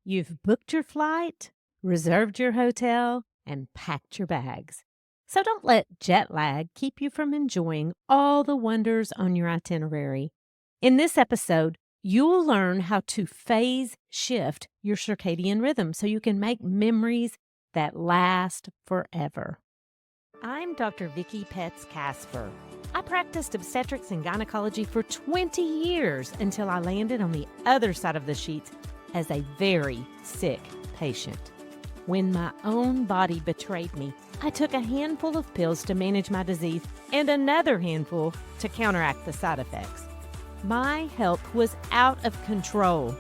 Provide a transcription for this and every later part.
You've booked your flight, reserved your hotel, and packed your bags. So don't let jet lag keep you from enjoying all the wonders on your itinerary. In this episode, you'll learn how to phase shift your circadian rhythm so you can make memories that last forever. I'm Dr. Vicki Petz Casper. I practiced obstetrics and gynecology for 20 years until I landed on the other side of the sheets as a very sick patient. When my own body betrayed me, I took a handful of pills to manage my disease and another handful to counteract the side effects. My health was out of control.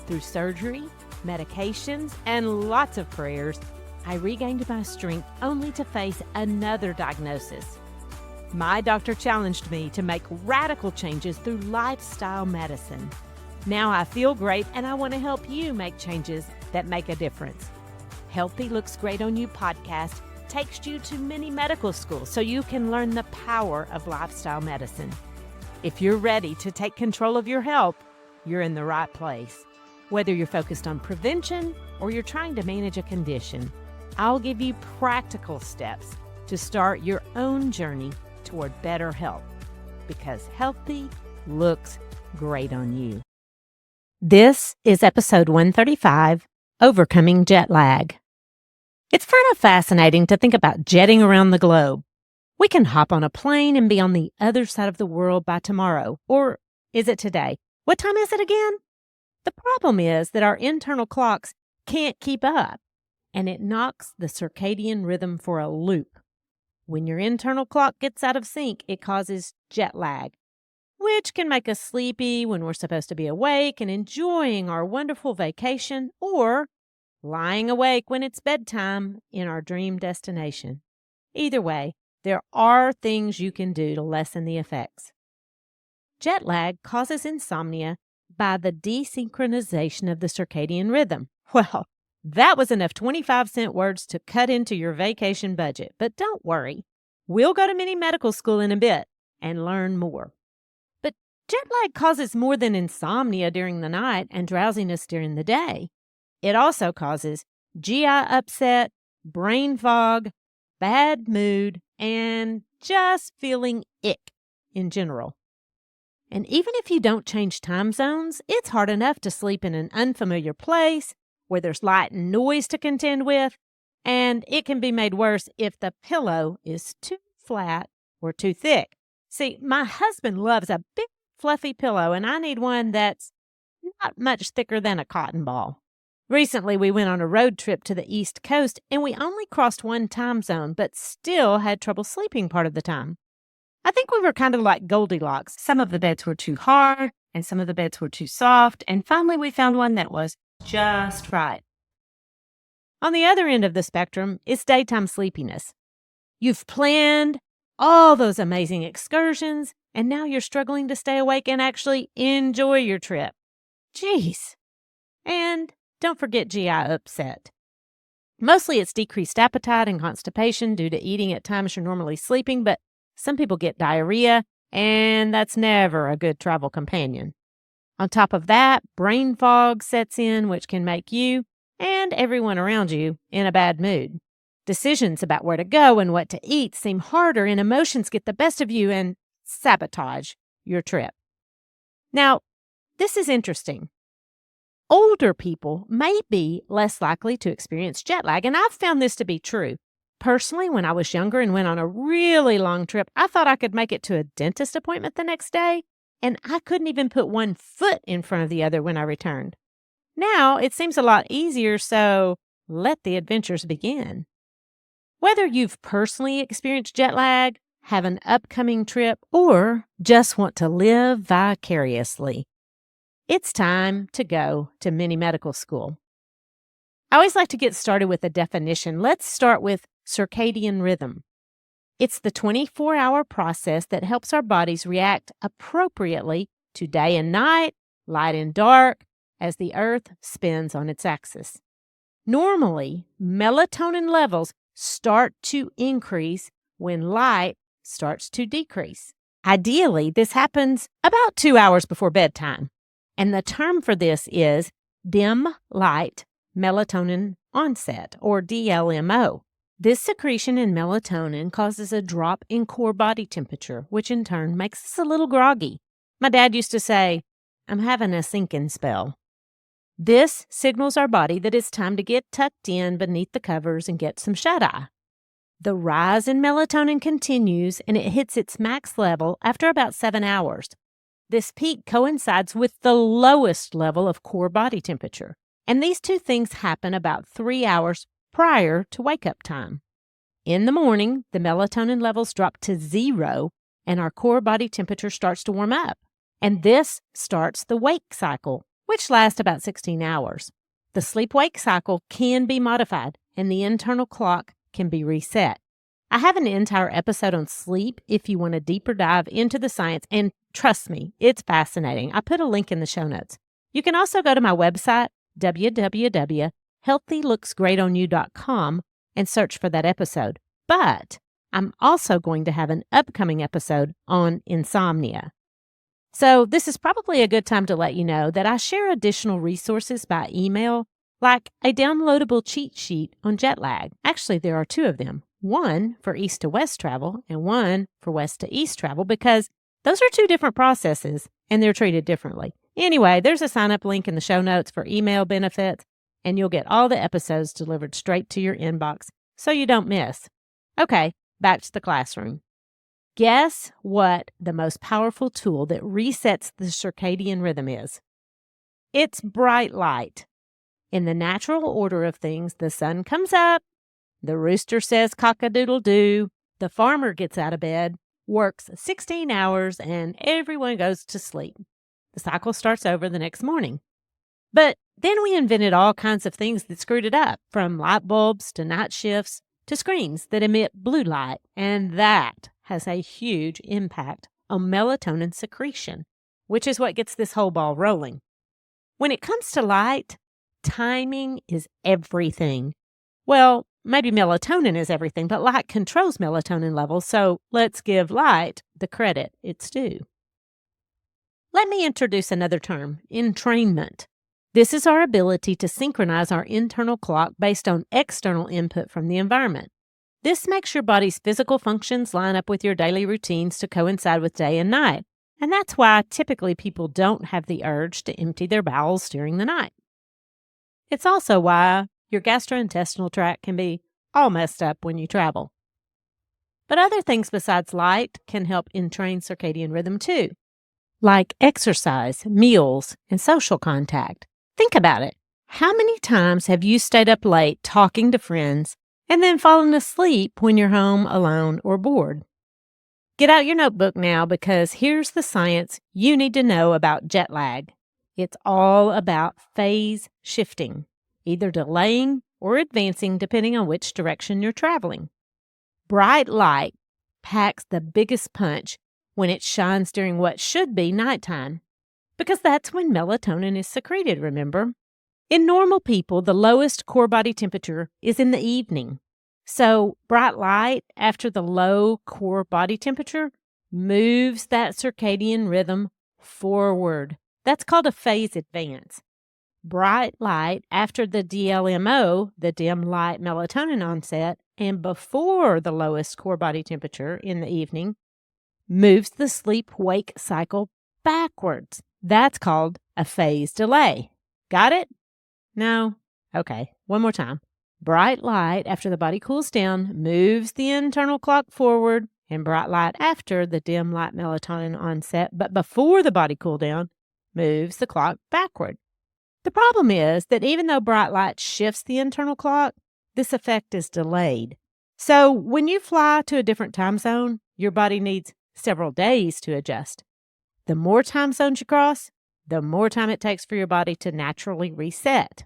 Through surgery, medications, and lots of prayers, I regained my strength only to face another diagnosis. My doctor challenged me to make radical changes through lifestyle medicine. Now I feel great and I want to help you make changes that make a difference. Healthy Looks Great on You podcast takes you to many medical schools so you can learn the power of lifestyle medicine. If you're ready to take control of your health, you're in the right place. Whether you're focused on prevention or you're trying to manage a condition, I'll give you practical steps to start your own journey toward better health, because healthy looks great on you. This is episode 135, Overcoming Jet Lag. It's kind of fascinating to think about jetting around the globe. We can hop on a plane and be on the other side of the world by tomorrow. Or is it today? What time is it again? The problem is that our internal clocks can't keep up, and it knocks the circadian rhythm for a loop. When your internal clock gets out of sync, it causes jet lag, which can make us sleepy when we're supposed to be awake and enjoying our wonderful vacation, or lying awake when it's bedtime in our dream destination. Either way, there are things you can do to lessen the effects. Jet lag causes insomnia by the desynchronization of the circadian rhythm. Well, that was enough 25-cent words to cut into your vacation budget. But don't worry, we'll go to mini medical school in a bit and learn more. But jet lag causes more than insomnia during the night and drowsiness during the day. It also causes GI upset, brain fog, bad mood, and just feeling ick in general. And even if you don't change time zones, it's hard enough to sleep in an unfamiliar place where there's light and noise to contend with, and it can be made worse if the pillow is too flat or too thick. See, my husband loves a big fluffy pillow, and I need one that's not much thicker than a cotton ball. Recently, we went on a road trip to the East Coast, and we only crossed one time zone, but still had trouble sleeping part of the time. I think we were kind of like Goldilocks. Some of the beds were too hard, and some of the beds were too soft, and finally we found one that was just right. On the other end of the spectrum is daytime sleepiness. You've planned all those amazing excursions, and now you're struggling to stay awake and actually enjoy your trip. Jeez. And don't forget GI upset. Mostly it's decreased appetite and constipation due to eating at times you're normally sleeping, but some people get diarrhea, and that's never a good travel companion. On top of that, brain fog sets in, which can make you and everyone around you in a bad mood. Decisions about where to go and what to eat seem harder, and emotions get the best of you and sabotage your trip. Now, this is interesting. Older people may be less likely to experience jet lag, and I've found this to be true. Personally, when I was younger and went on a really long trip, I thought I could make it to a dentist appointment the next day, and I couldn't even put one foot in front of the other when I returned. Now, it seems a lot easier, so let the adventures begin. Whether you've personally experienced jet lag, have an upcoming trip, or just want to live vicariously, it's time to go to mini medical school. I always like to get started with a definition. Let's start with circadian rhythm. It's the 24-hour process that helps our bodies react appropriately to day and night, light and dark, as the Earth spins on its axis. Normally, melatonin levels start to increase when light starts to decrease. Ideally, this happens about 2 hours before bedtime. And the term for this is dim light melatonin onset, or DLMO. This secretion in melatonin causes a drop in core body temperature, which in turn makes us a little groggy. My dad used to say, "I'm having a sinking spell." This signals our body that it's time to get tucked in beneath the covers and get some shut-eye. The rise in melatonin continues and it hits its max level after about 7 hours. This peak coincides with the lowest level of core body temperature, and these two things happen about 3 hours prior to wake-up time. In the morning, the melatonin levels drop to 0 and our core body temperature starts to warm up. And this starts the wake cycle, which lasts about 16 hours. The sleep-wake cycle can be modified and the internal clock can be reset. I have an entire episode on sleep if you want a deeper dive into the science, and trust me, it's fascinating. I put a link in the show notes. You can also go to my website, www.healthylooksgreatonyou.com, and search for that episode. But I'm also going to have an upcoming episode on insomnia. So this is probably a good time to let you know that I share additional resources by email, like a downloadable cheat sheet on jet lag. Actually, there are 2 of them. One for east to west travel and one for west to east travel, because those are 2 different processes and they're treated differently. Anyway, there's a sign-up link in the show notes for email benefits, and you'll get all the episodes delivered straight to your inbox so you don't miss. Okay, back to the classroom. Guess what the most powerful tool that resets the circadian rhythm is? It's bright light. In the natural order of things, the sun comes up, the rooster says cock-a-doodle-doo, the farmer gets out of bed, works 16 hours, and everyone goes to sleep. The cycle starts over the next morning. But then we invented all kinds of things that screwed it up, from light bulbs to night shifts to screens that emit blue light, and that has a huge impact on melatonin secretion, which is what gets this whole ball rolling. When it comes to light, timing is everything. Well, maybe melatonin is everything, but light controls melatonin levels, so let's give light the credit it's due. Let me introduce another term, entrainment. This is our ability to synchronize our internal clock based on external input from the environment. This makes your body's physical functions line up with your daily routines to coincide with day and night, and that's why typically people don't have the urge to empty their bowels during the night. It's also why your gastrointestinal tract can be all messed up when you travel. But other things besides light can help entrain circadian rhythm too, like exercise, meals, and social contact. Think about it. How many times have you stayed up late talking to friends and then fallen asleep when you're home alone or bored? Get out your notebook now, because here's the science you need to know about jet lag. It's all about phase shifting, either delaying or advancing depending on which direction you're traveling. Bright light packs the biggest punch when it shines during what should be nighttime, because that's when melatonin is secreted, remember? In normal people, the lowest core body temperature is in the evening. So bright light after the low core body temperature moves that circadian rhythm forward. That's called a phase advance. Bright light after the DLMO, the dim light melatonin onset, and before the lowest core body temperature in the evening, moves the sleep-wake cycle backwards. That's called a phase delay. Got it? No? Okay, one more time. Bright light after the body cools down moves the internal clock forward, and bright light after the dim light melatonin onset, but before the body cool down, moves the clock backward. The problem is that even though bright light shifts the internal clock, this effect is delayed. So when you fly to a different time zone, your body needs several days to adjust. The more time zones you cross, the more time it takes for your body to naturally reset.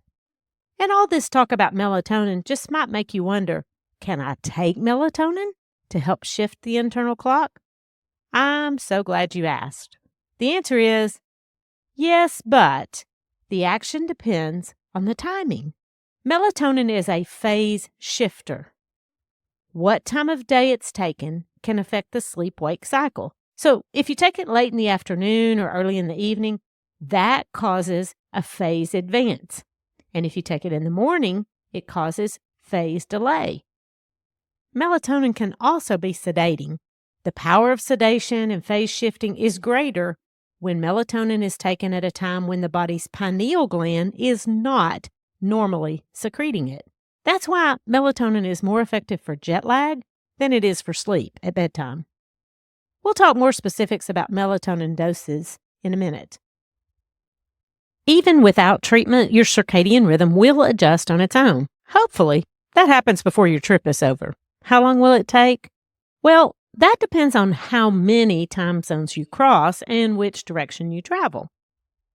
And all this talk about melatonin just might make you wonder, can I take melatonin to help shift the internal clock? I'm so glad you asked. The answer is yes, but the action depends on the timing. Melatonin is a phase shifter. What time of day it's taken can affect the sleep-wake cycle. So if you take it late in the afternoon or early in the evening, That causes a phase advance. And if you take it in the morning, it causes phase delay. Melatonin can also be sedating. The power of sedation and phase shifting is greater when melatonin is taken at a time when the body's pineal gland is not normally secreting it. That's why melatonin is more effective for jet lag than it is for sleep at bedtime. We'll talk more specifics about melatonin doses in a minute. Even without treatment, your circadian rhythm will adjust on its own. Hopefully, that happens before your trip is over. How long will it take? Well, that depends on how many time zones you cross and which direction you travel.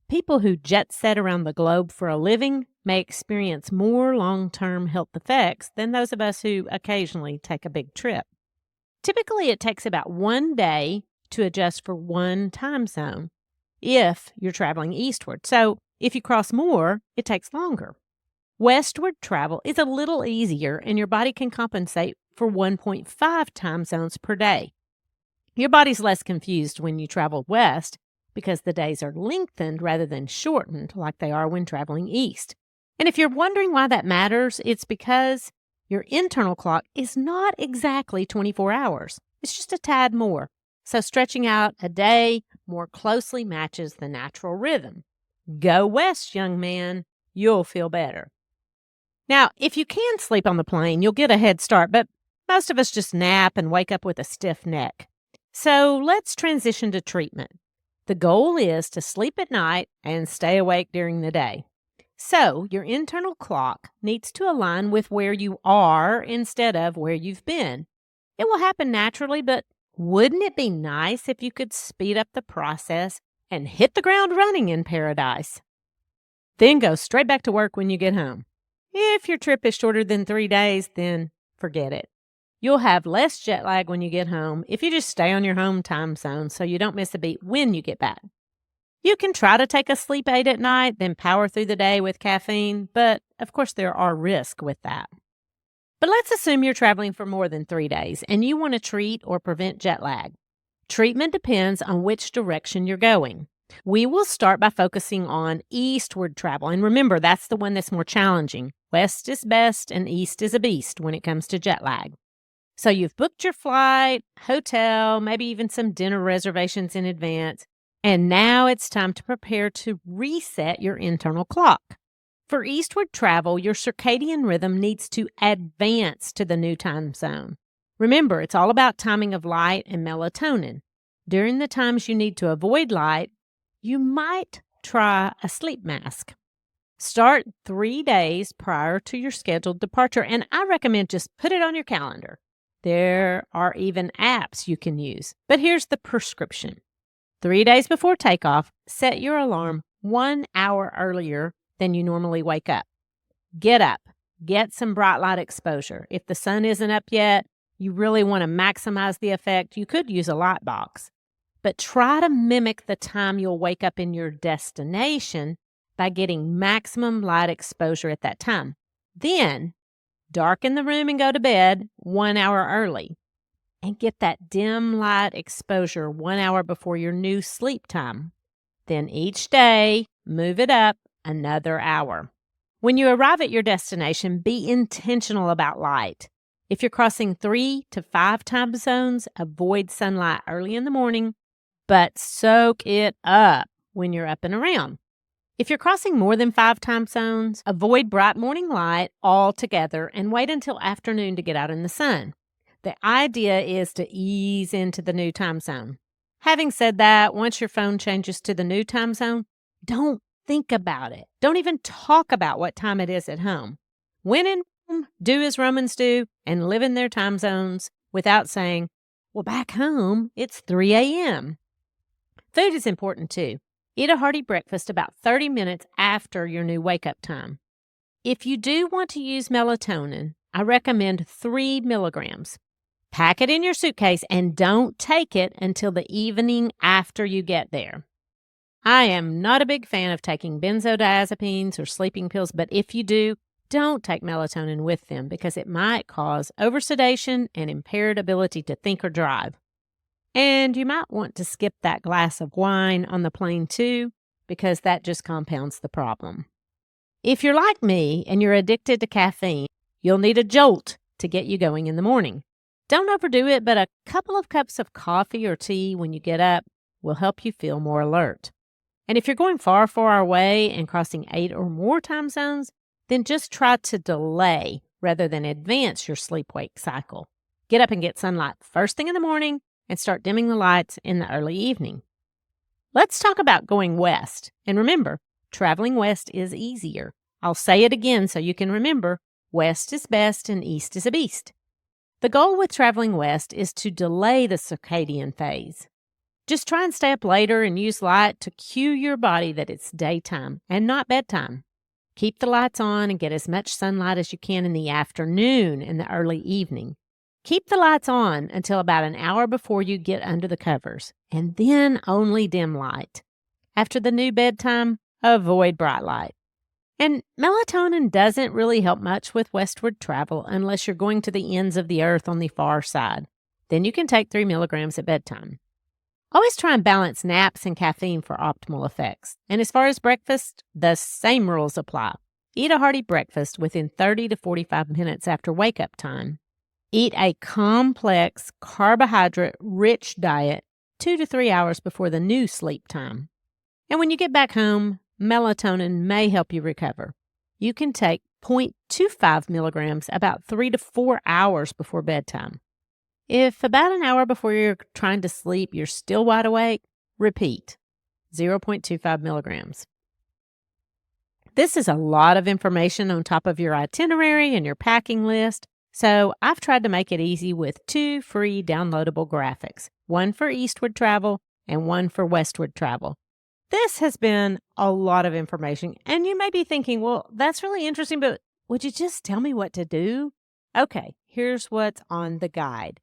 People who jet set around the globe for a living may experience more long-term health effects than those of us who occasionally take a big trip. Typically, it takes about 1 day to adjust for one time zone if you're traveling eastward. So if you cross more, it takes longer. Westward travel is a little easier, and your body can compensate for 1.5 time zones per day. Your body's less confused when you travel west because the days are lengthened rather than shortened like they are when traveling east. And if you're wondering why that matters, it's because your internal clock is not exactly 24 hours. It's just a tad more. So stretching out a day more closely matches the natural rhythm. Go west, young man. You'll feel better. Now, if you can sleep on the plane, you'll get a head start, but most of us just nap and wake up with a stiff neck. So let's transition to treatment. The goal is to sleep at night and stay awake during the day. So your internal clock needs to align with where you are instead of where you've been. It will happen naturally, but wouldn't it be nice if you could speed up the process and hit the ground running in paradise? Then go straight back to work when you get home. If your trip is shorter than 3 days, then forget it. You'll have less jet lag when you get home if you just stay on your home time zone so you don't miss a beat when you get back. You can try to take a sleep aid at night, then power through the day with caffeine, but of course there are risks with that. But let's assume you're traveling for more than 3 days and you want to treat or prevent jet lag. Treatment depends on which direction you're going. We will start by focusing on eastward travel. And remember, that's the one that's more challenging. West is best and east is a beast when it comes to jet lag. So you've booked your flight, hotel, maybe even some dinner reservations in advance. And now it's time to prepare to reset your internal clock. For eastward travel, your circadian rhythm needs to advance to the new time zone. Remember, it's all about timing of light and melatonin. During the times you need to avoid light, you might try a sleep mask. Start 3 days prior to your scheduled departure, and I recommend just put it on your calendar. There are even apps you can use. But here's the prescription. 3 days before takeoff, set your alarm 1 hour earlier than you normally wake up. Get up. Get some bright light exposure. If the sun isn't up yet, you really want to maximize the effect. You could use a light box. But try to mimic the time you'll wake up in your destination by getting maximum light exposure at that time. Then, darken the room and go to bed 1 hour early. And get that dim light exposure 1 hour before your new sleep time. Then each day, move it up another hour. When you arrive at your destination, be intentional about light. If you're crossing 3 to 5 time zones, avoid sunlight early in the morning, but soak it up when you're up and around. If you're crossing more than 5 time zones, avoid bright morning light altogether and wait until afternoon to get out in the sun. The idea is to ease into the new time zone. Having said that, once your phone changes to the new time zone, don't think about it. Don't even talk about what time it is at home. When in Rome, do as Romans do and live in their time zones without saying, well, back home, it's 3 a.m. Food is important too. Eat a hearty breakfast about 30 minutes after your new wake-up time. If you do want to use melatonin, I recommend 3 milligrams. Pack it in your suitcase and don't take it until the evening after you get there. I am not a big fan of taking benzodiazepines or sleeping pills, but if you do, don't take melatonin with them because it might cause oversedation and impaired ability to think or drive. And you might want to skip that glass of wine on the plane too, because that just compounds the problem. If you're like me and you're addicted to caffeine, you'll need a jolt to get you going in the morning. Don't overdo it, but a couple of cups of coffee or tea when you get up will help you feel more alert. And if you're going far away and crossing 8 or more time zones, then just try to delay rather than advance your sleep-wake cycle. Get up and get sunlight first thing in the morning and start dimming the lights in the early evening. Let's talk about going west. And remember, traveling west is easier. I'll say it again so you can remember, west is best and east is a beast. The goal with traveling west is to delay the circadian phase. Just try and stay up later and use light to cue your body that it's daytime and not bedtime. Keep the lights on and get as much sunlight as you can in the afternoon and the early evening. Keep the lights on until about an hour before you get under the covers, and then only dim light. After the new bedtime, avoid bright light. And melatonin doesn't really help much with westward travel unless you're going to the ends of the earth on the far side. Then you can take 3 milligrams at bedtime. Always try and balance naps and caffeine for optimal effects. And as far as breakfast, the same rules apply. Eat a hearty breakfast within 30 to 45 minutes after wake-up time. Eat a complex, carbohydrate-rich diet 2 to 3 hours before the new sleep time. And when you get back home, melatonin may help you recover. You can take 0.25 milligrams about 3 to 4 hours before bedtime. If about an hour before you're trying to sleep, you're still wide awake, repeat 0.25 milligrams. This is a lot of information on top of your itinerary and your packing list, so I've tried to make it easy with 2 free downloadable graphics, one for eastward travel and one for westward travel. This has been a lot of information, and you may be thinking, well, that's really interesting, but would you just tell me what to do? Okay, here's what's on the guide.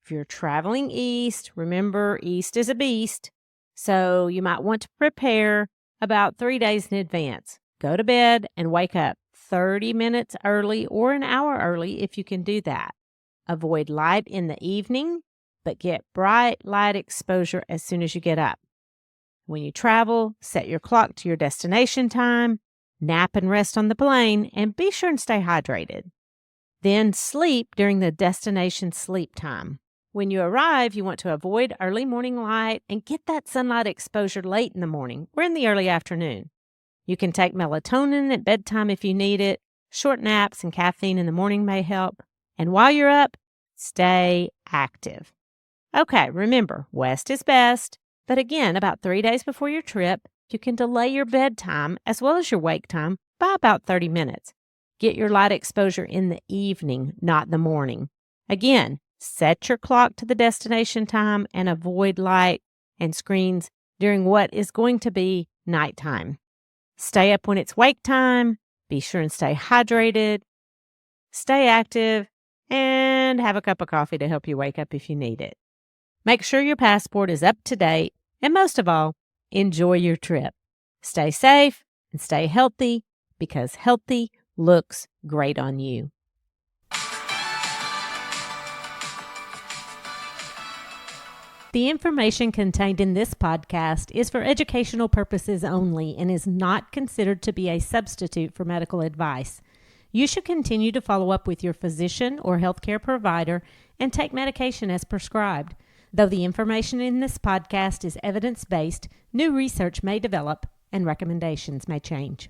If you're traveling east, remember east is a beast, so you might want to prepare about 3 days in advance. Go to bed and wake up 30 minutes early or an hour early if you can do that. Avoid light in the evening, but get bright light exposure as soon as you get up. When you travel, set your clock to your destination time, nap and rest on the plane, and be sure and stay hydrated. Then sleep during the destination sleep time. When you arrive, you want to avoid early morning light and get that sunlight exposure late in the morning or in the early afternoon. You can take melatonin at bedtime if you need it. Short naps and caffeine in the morning may help. And while you're up, stay active. Okay, remember, west is best. But again, about 3 days before your trip, you can delay your bedtime as well as your wake time by about 30 minutes. Get your light exposure in the evening, not the morning. Again, set your clock to the destination time and avoid light and screens during what is going to be nighttime. Stay up when it's wake time. Be sure and stay hydrated. Stay active and have a cup of coffee to help you wake up if you need it. Make sure your passport is up to date. And most of all, enjoy your trip. Stay safe and stay healthy because healthy looks great on you. The information contained in this podcast is for educational purposes only and is not considered to be a substitute for medical advice. You should continue to follow up with your physician or healthcare provider and take medication as prescribed. Though the information in this podcast is evidence-based, new research may develop and recommendations may change.